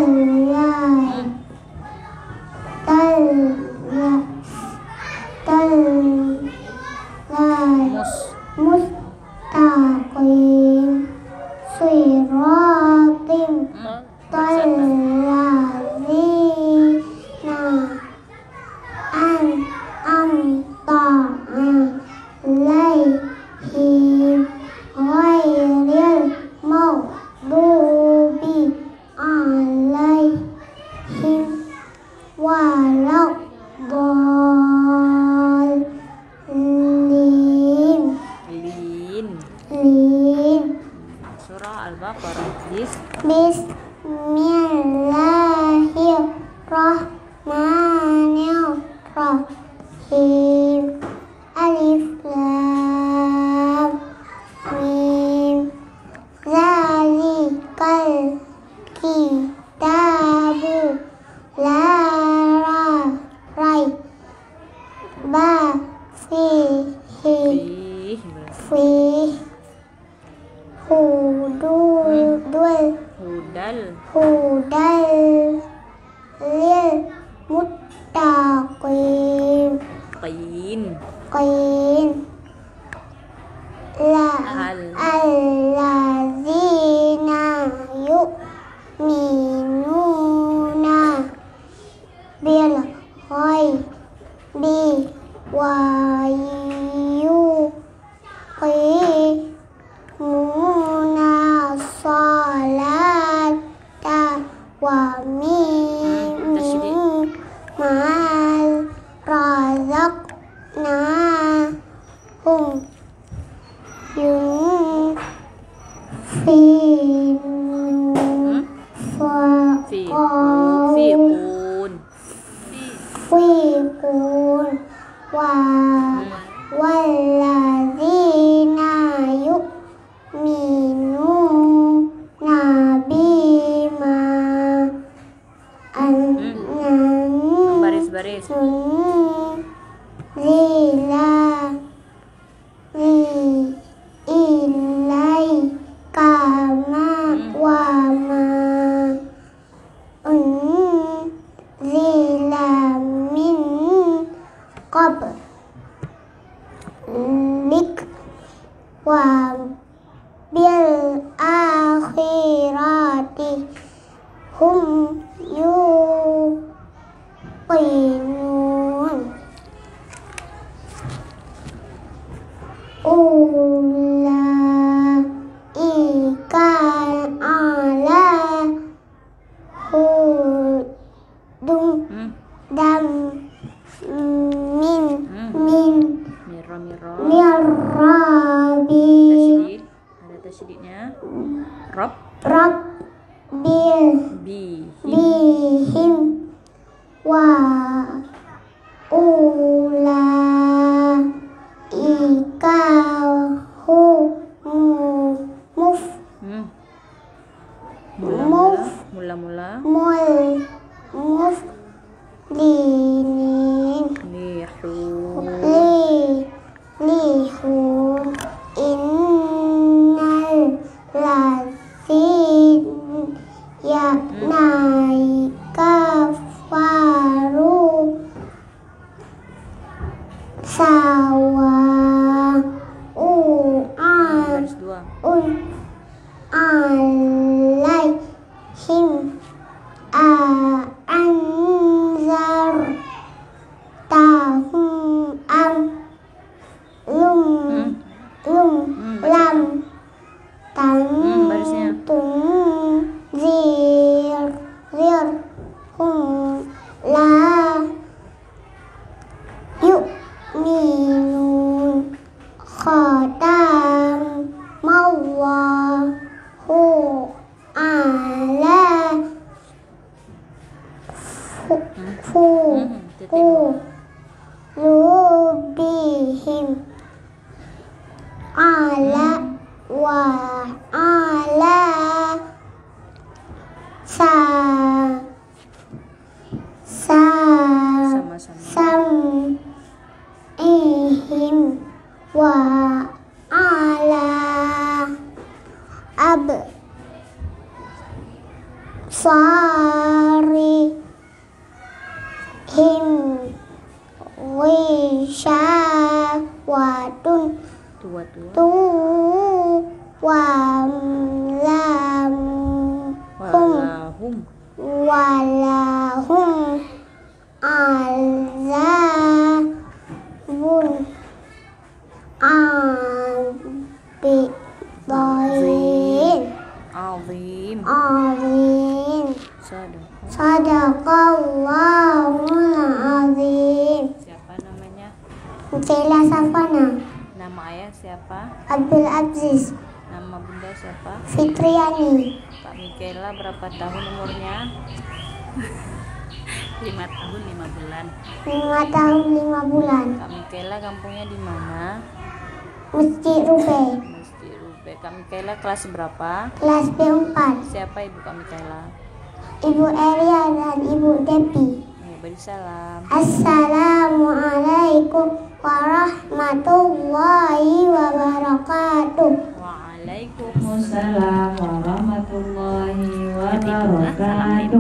Talai, talai, talai, mustaqim, siratim, talazina, an'amta alaihim, ghairil maghdubi alaihim waladdallin. Lin. Surah Al-Baqarah. Bismillahirrahmanirrahim. Alif lam mim. Zalikal kitabu la raiba fihi hudal lil muttaqin. Allazina yu'minuna bil ghaibi wa yuqimuna sholata wa mimma razaqnahum yunfiqun walladzina yu'minuna bima Baris. Zila ilaika wa ma unzila min qablik wa bil akhirati hum yuqinun. Ulaika ala hudum dam min mirrabi. Ada tasydidnya. Rabb bihim wa ulaika muflinin lihun innal ladzin kafaru alaihim anzartahum am lam tunzirhum la yu'minun. Khatamallahu ala qulubihim ala wa ala sam'ihim wa ala absarihim alihim ghishawatun Tua. walahum Walahum. azabun Azim. azim. Sadaqah. Sadaqallahul azim. Siapa namanya? Mutela Safana, Nama ayah siapa? Abdul Aziz, Nama bunda siapa? Fitriani, Kak Mikaela berapa tahun umurnya? 5 tahun 5 bulan. 5 tahun 5 bulan. Kak Mikaela kampungnya di mana? Masjid Rube, Masjid Rube. Kak Mikaela kelas berapa? kelas B4. Siapa ibu Kak Mikaela? Ibu Eria dan Ibu Depi. Ya, beri salam. Assalamualaikum warahmatullahi wabarakatuh. Waalaikumsalam warahmatullahi wabarakatuh.